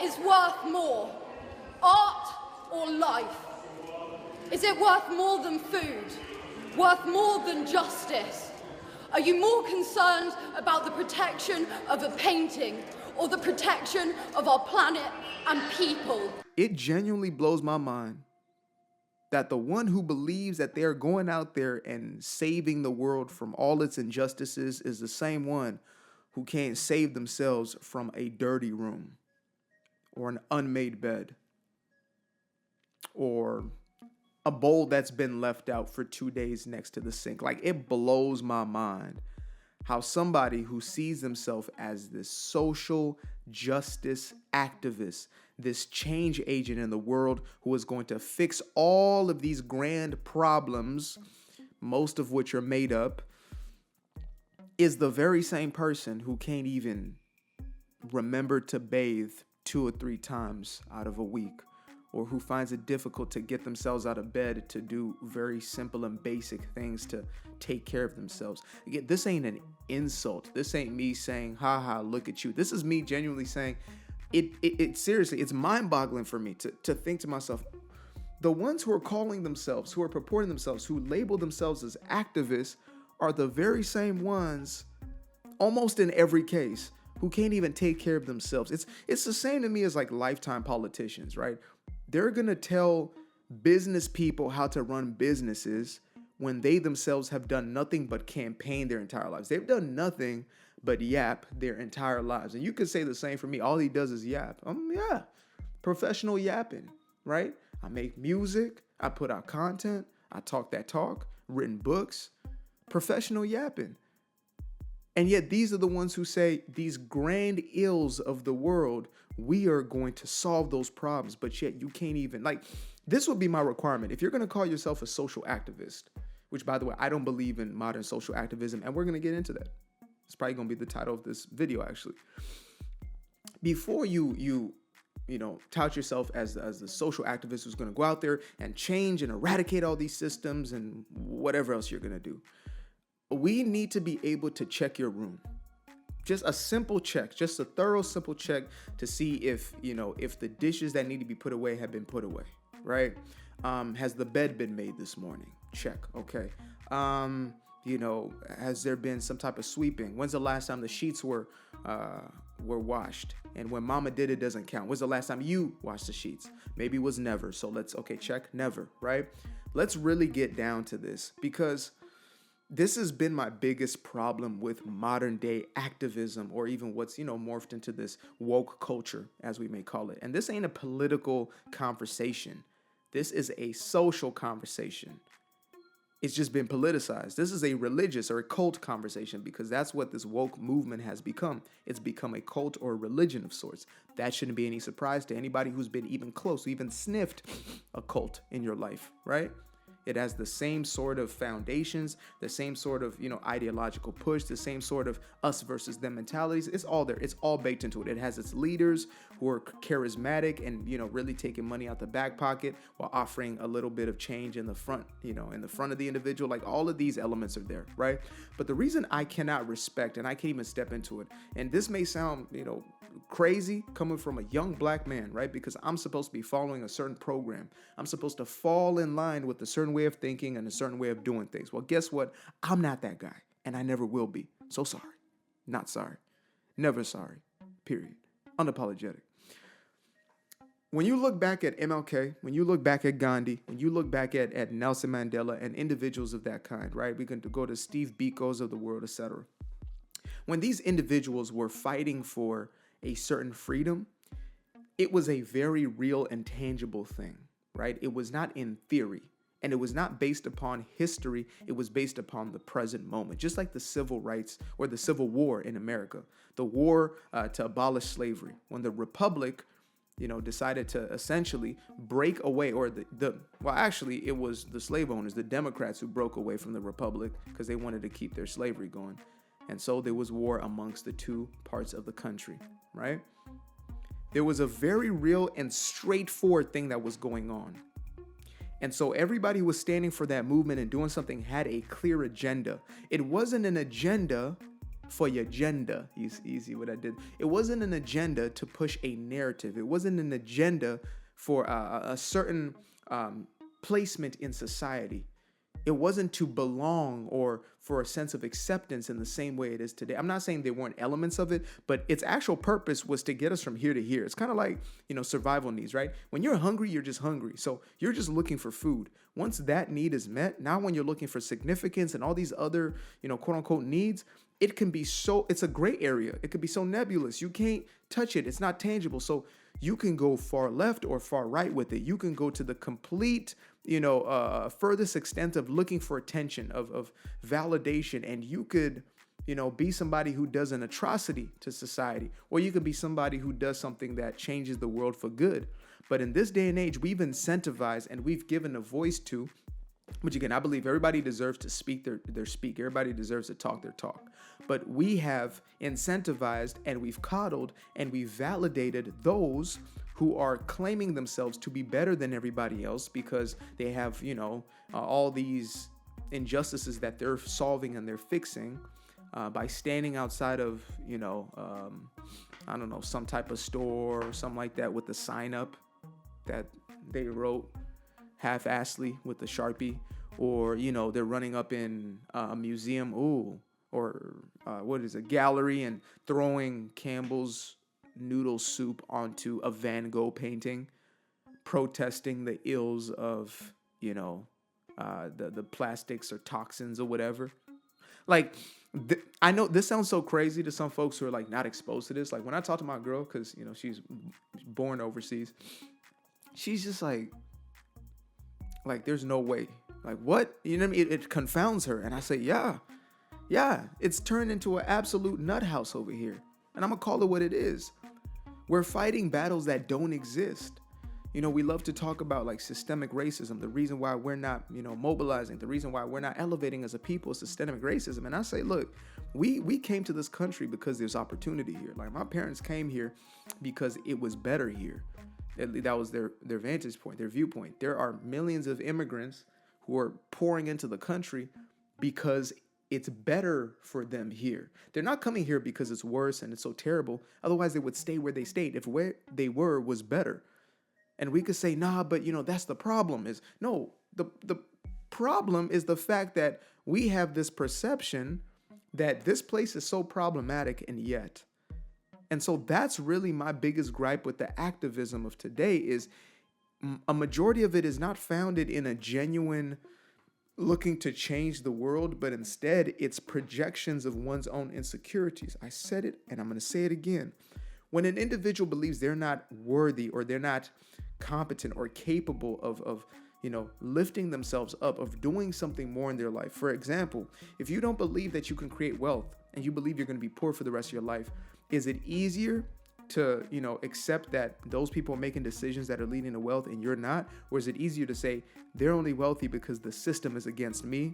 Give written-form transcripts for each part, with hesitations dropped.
is worth more? Art or life? Is it worth more than food? Worth more than justice? Are you more concerned about the protection of a painting or the protection of our planet and people? It genuinely blows my mind that the one who believes that they're going out there and saving the world from all its injustices is the same one who can't save themselves from a dirty room or an unmade bed or a bowl that's been left out for 2 days next to the sink. Like, it blows my mind how somebody who sees themselves as this social justice activist, this change agent in the world who is going to fix all of these grand problems, most of which are made up, is the very same person who can't even remember to bathe 2 or 3 times out of a week, or who finds it difficult to get themselves out of bed to do very simple and basic things to take care of themselves. Again, this ain't an insult. This ain't me saying, haha, look at you. This is me genuinely saying, it seriously, it's mind-boggling for me to think to myself, the ones who are calling themselves, who are purporting themselves, who label themselves as activists are the very same ones, almost in every case, who can't even take care of themselves. It's the same to me as like lifetime politicians, right? They're going to tell business people how to run businesses when they themselves have done nothing but campaign their entire lives. They've done nothing but yap their entire lives. And you could say the same for me. All he does is yap. Yeah, professional yapping, right? I make music. I put out content. I talk that talk, written books, professional yapping. And yet these are the ones who say these grand ills of the world, we are going to solve those problems, but yet you can't even, like, this would be my requirement. If you're going to call yourself a social activist, which, by the way, I don't believe in modern social activism, and we're going to get into that. It's probably going to be the title of this video, actually. Before you tout yourself as the social activist who's going to go out there and change and eradicate all these systems and whatever else you're going to do, we need to be able to check your room. Just a simple check, just a thorough, simple check to see if the dishes that need to be put away have been put away, right? Has the bed been made this morning? Check, okay. Has there been some type of sweeping? When's the last time the sheets were washed? And when mama did it doesn't count. When's the last time you washed the sheets? Maybe it was never. So check never, right? Let's really get down to this, because this has been my biggest problem with modern day activism, or even what's, morphed into this woke culture, as we may call it. And this ain't a political conversation. This is a social conversation. It's just been politicized. This is a religious or a cult conversation, because that's what this woke movement has become. It's become a cult or a religion of sorts. That shouldn't be any surprise to anybody who's been even close, who even sniffed a cult in your life, right? It has the same sort of foundations, the same sort of, ideological push, the same sort of us versus them mentalities. It's all there. It's all baked into it. It has its leaders who are charismatic and, really taking money out the back pocket while offering a little bit of change in the front, in the front of the individual. Like, all of these elements are there, right? But the reason I cannot respect, and I can't even step into it, and this may sound, crazy coming from a young black man, right? Because I'm supposed to be following a certain program. I'm supposed to fall in line with a certain way of thinking and a certain way of doing things. Well, guess what? I'm not that guy, and I never will be. So sorry. Not sorry. Never sorry. Period. Unapologetic. When you look back at MLK, when you look back at Gandhi, when you look back at Nelson Mandela and individuals of that kind, right? We can go to Steve Biko's of the world, etc. When these individuals were fighting for a certain freedom, it was a very real and tangible thing, right? It was not in theory, and it was not based upon history. It was based upon the present moment, just like the civil rights or the Civil War in America, the war to abolish slavery. When the Republic, decided to essentially break away, or it was the slave owners, the Democrats, who broke away from the Republic because they wanted to keep their slavery going. And so there was war amongst the two parts of the country, right? There was a very real and straightforward thing that was going on. And so everybody who was standing for that movement and doing something had a clear agenda. It wasn't an agenda for your agenda. You see what I did? It wasn't an agenda to push a narrative. It wasn't an agenda for a certain placement in society. It wasn't to belong or for a sense of acceptance in the same way it is today. I'm not saying there weren't elements of it, but its actual purpose was to get us from here to here. It's kind of like, survival needs, right? When you're hungry, you're just hungry. So you're just looking for food. Once that need is met, now when you're looking for significance and all these other, quote unquote needs, it can be it's a gray area. It could be so nebulous. You can't touch it. It's not tangible. So you can go far left or far right with it. You can go to the complete, furthest extent of looking for attention, of validation. And you could, be somebody who does an atrocity to society, or you could be somebody who does something that changes the world for good. But in this day and age, we've incentivized and we've given a voice to, which again, I believe everybody deserves to speak their speak. Everybody deserves to talk their talk. But we have incentivized and we've coddled and we've validated those who are claiming themselves to be better than everybody else because they have, all these injustices that they're solving and they're fixing by standing outside of, I don't know, some type of store or something like that with the sign up that they wrote half-assedly with the Sharpie, or, they're running up in a museum, or a gallery and throwing Campbell's noodle soup onto a Van Gogh painting, protesting the ills of, the plastics or toxins or whatever. Like, I know this sounds so crazy to some folks who are like not exposed to this. Like when I talk to my girl, because, she's born overseas, she's just like, there's no way. Like, what? You know what I mean? It confounds her. And I say, yeah, it's turned into an absolute nut house over here. And I'm going to call it what it is. We're fighting battles that don't exist. We love to talk about like systemic racism. The reason why we're not, mobilizing, the reason why we're not elevating as a people is systemic racism. And I say, look, we came to this country because there's opportunity here. Like my parents came here because it was better here. That was their vantage point, their viewpoint. There are millions of immigrants who are pouring into the country because it's better for them here. They're not coming here because it's worse and it's so terrible. Otherwise, they would stay where they stayed if where they were was better. And we could say, nah, but that's the problem. The problem is the fact that we have this perception that this place is so problematic and yet. And so that's really my biggest gripe with the activism of today is a majority of it is not founded in a genuine looking to change the world, but instead it's projections of one's own insecurities. I said it and I'm going to say it again. When an individual believes they're not worthy or they're not competent or capable of lifting themselves up, of doing something more in their life. For example, if you don't believe that you can create wealth and you believe you're going to be poor for the rest of your life, is it easier to, accept that those people are making decisions that are leading to wealth and you're not? Or is it easier to say they're only wealthy because the system is against me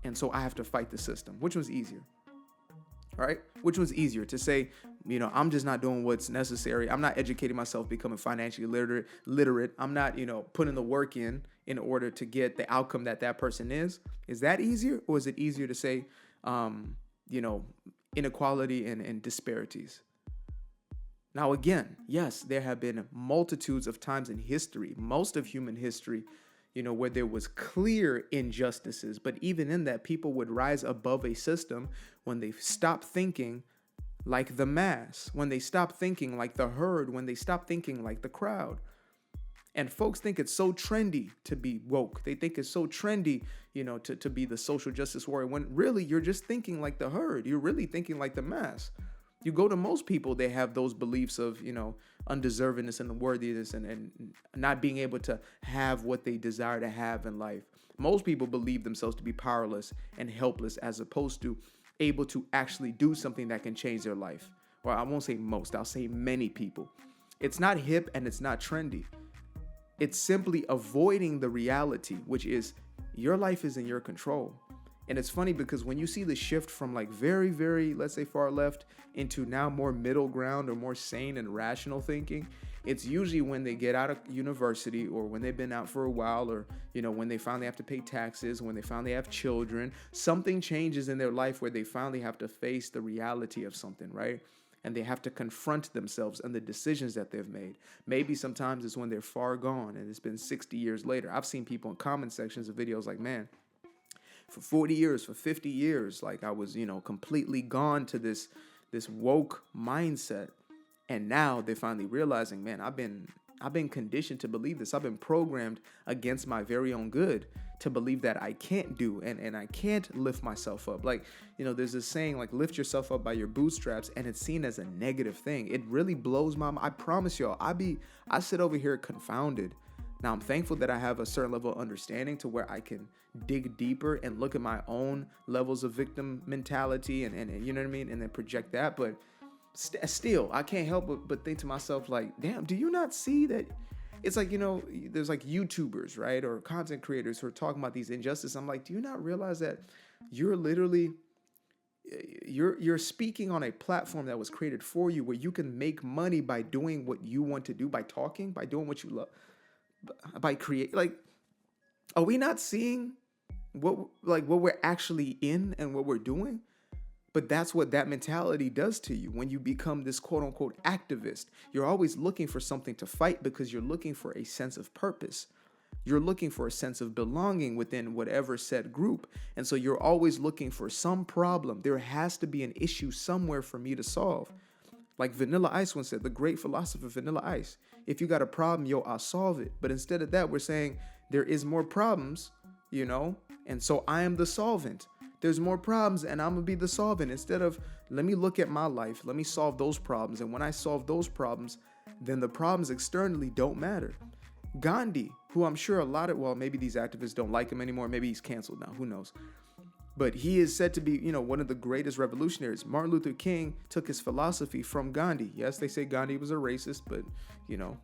and so I have to fight the system? Which one's easier? All right? Which one's easier to say, I'm just not doing what's necessary. I'm not educating myself, becoming financially literate. I'm not, putting the work in order to get the outcome that person is. Is that easier? Or is it easier to say, inequality and disparities? Now, again, yes, there have been multitudes of times in history, most of human history, where there was clear injustices. But even in that, people would rise above a system when they stopped thinking like the mass, when they stopped thinking like the herd, when they stopped thinking like the crowd. And folks think it's so trendy to be woke. They think it's so trendy, to be the social justice warrior, when really you're just thinking like the herd. You're really thinking like the mass. You go to most people, they have those beliefs of, undeservedness and unworthiness and not being able to have what they desire to have in life. Most people believe themselves to be powerless and helpless as opposed to able to actually do something that can change their life. Well, I won't say most, I'll say many people. It's not hip and it's not trendy. It's simply avoiding the reality, which is your life is in your control. And it's funny because when you see the shift from like very, very, let's say far left into now more middle ground or more sane and rational thinking, it's usually when they get out of university or when they've been out for a while, or, you know, when they finally have to pay taxes, when they finally have children, something changes in their life where they finally have to face the reality of something, right? And they have to confront themselves and the decisions that they've made. Maybe sometimes it's when they're far gone and it's been 60 years later. I've seen people in comment sections of videos like, man, for 40 years, for 50 years, like I was, you know, completely gone to this woke mindset. And now they're finally realizing, man, I've been conditioned to believe this. I've been programmed against my very own good to believe that I can't do and I can't lift myself up. Like, you know, there's this saying like, lift yourself up by your bootstraps, and it's seen as a negative thing. It really blows my mind. I promise y'all, I sit over here confounded. Now, I'm thankful that I have a certain level of understanding to where I can dig deeper and look at my own levels of victim mentality and you know what I mean? And then project that. But still, I can't help but think to myself, like, damn, do you not see that? It's like, you know, there's like YouTubers, right? Or content creators who are talking about these injustices. I'm like, do you not realize that you're literally, you're speaking on a platform that was created for you, where you can make money by doing what you want to do, by talking, by doing what you love, by create. Like, are we not seeing what we're actually in and what we're doing? But that's what that mentality does to you when you become this quote unquote activist. You're always looking for something to fight because you're looking for a sense of purpose. You're looking for a sense of belonging within whatever said group. And so you're always looking for some problem. There has to be an issue somewhere for me to solve. Like Vanilla Ice once said, the great philosopher Vanilla Ice, if you got a problem, yo, I'll solve it. But instead of that, we're saying there is more problems, you know, and so I am the solvent. There's more problems and I'm gonna be the solvent, instead of, let me look at my life, let me solve those problems. And when I solve those problems, then the problems externally don't matter. Gandhi, who I'm sure maybe these activists don't like him anymore. Maybe he's canceled now, who knows? But he is said to be, you know, one of the greatest revolutionaries. Martin Luther King took his philosophy from Gandhi. Yes, they say Gandhi was a racist, but, you know,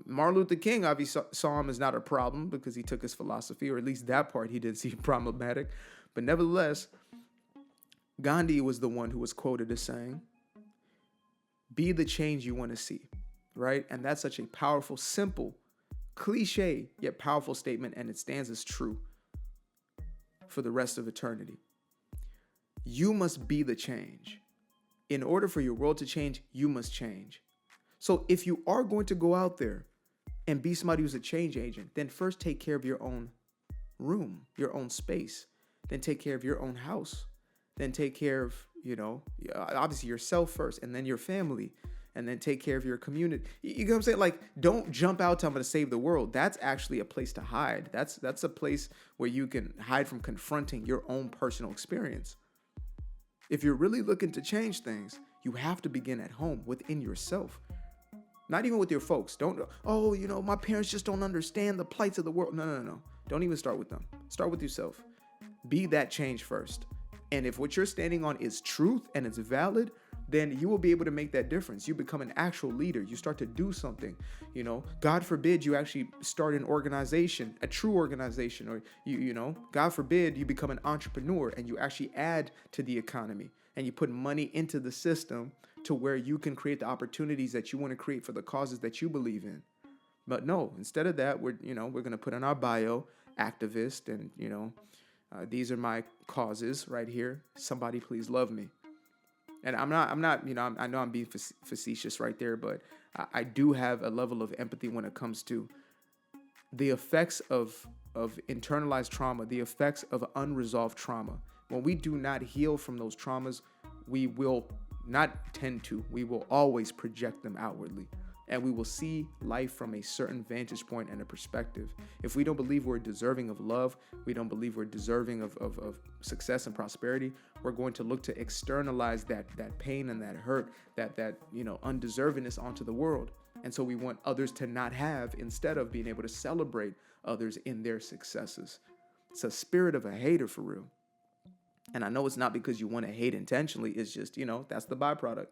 Martin Luther King obviously saw him as not a problem because he took his philosophy, or at least that part he didn't see problematic. But nevertheless, Gandhi was the one who was quoted as saying, be the change you want to see, right? And that's such a powerful, simple, cliche, yet powerful statement, and it stands as true for the rest of eternity. You must be the change. In order for your world to change, you must change. So if you are going to go out there and be somebody who's a change agent, then first take care of your own room, your own space. Then take care of your own house. Then take care of, you know, obviously yourself first, and then your family, and then take care of your community. You know what I'm saying? Like, don't jump out to I'm going to save the world. That's actually a place to hide. That's a place where you can hide from confronting your own personal experience. If you're really looking to change things, you have to begin at home within yourself. Not even with your folks. Don't, oh, you know, my parents just don't understand the plights of the world. No. Don't even start with them. Start with yourself. Be that change first. And if what you're standing on is truth and it's valid, then you will be able to make that difference. You become an actual leader. You start to do something, you know, God forbid you actually start an organization, a true organization, or you know, God forbid you become an entrepreneur and you actually add to the economy and you put money into the system to where you can create the opportunities that you want to create for the causes that you believe in. But no, instead of that, we're going to put in our bio activist and, you know, these are my causes right here. Somebody please love me. And I'm not, you know, I know I'm being facetious right there, but I do have a level of empathy when it comes to the effects of internalized trauma, the effects of unresolved trauma. When we do not heal from those traumas, we will we will always project them outwardly. And we will see life from a certain vantage point and a perspective. If we don't believe we're deserving of love, we don't believe we're deserving of success and prosperity, we're going to look to externalize that pain and that hurt, that you know, undeservingness onto the world. And so we want others to not have, instead of being able to celebrate others in their successes. It's a spirit of a hater for real. And I know it's not because you want to hate intentionally. It's just, you know, that's the byproduct.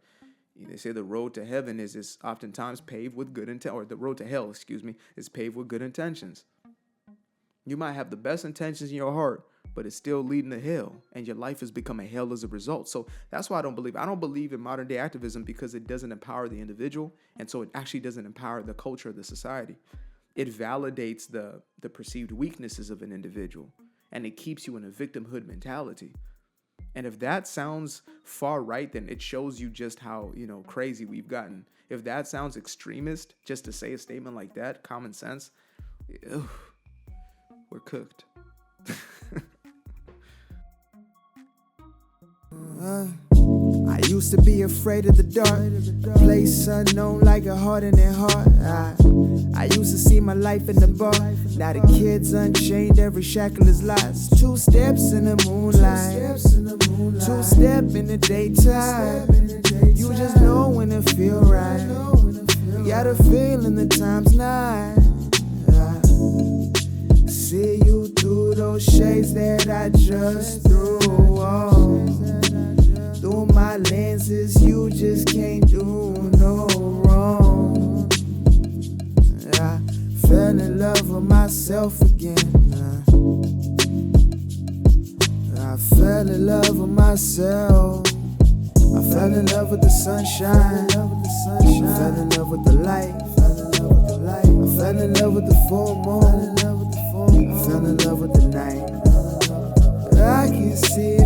They say the road to heaven is oftentimes paved with good intent, or the road to hell, is paved with good intentions. You might have the best intentions in your heart, but it's still leading to hell, and your life has become a hell as a result. So that's why I don't believe in modern day activism, because it doesn't empower the individual, and so it actually doesn't empower the culture of the society. It validates the perceived weaknesses of an individual, and it keeps you in a victimhood mentality. And if that sounds far right, then it shows you just how, crazy we've gotten. If that sounds extremist, just to say a statement like that, common sense, we're cooked. I used to be afraid of the dark, a place unknown like a heart in their heart. I used to see my life in the bar. Now the kids unchained, every shackle is lost. 2 steps in the moonlight, 2 step in the daytime. You just know when it feel right. You got a feeling the time's not. See you through those shades that I just threw on. Through my lenses, you just can't do no wrong. I fell in love with myself again. I fell in love with myself. I fell in love with the sunshine. I fell in love with the light. I fell in love with the full moon. I fell in love with the night. I can see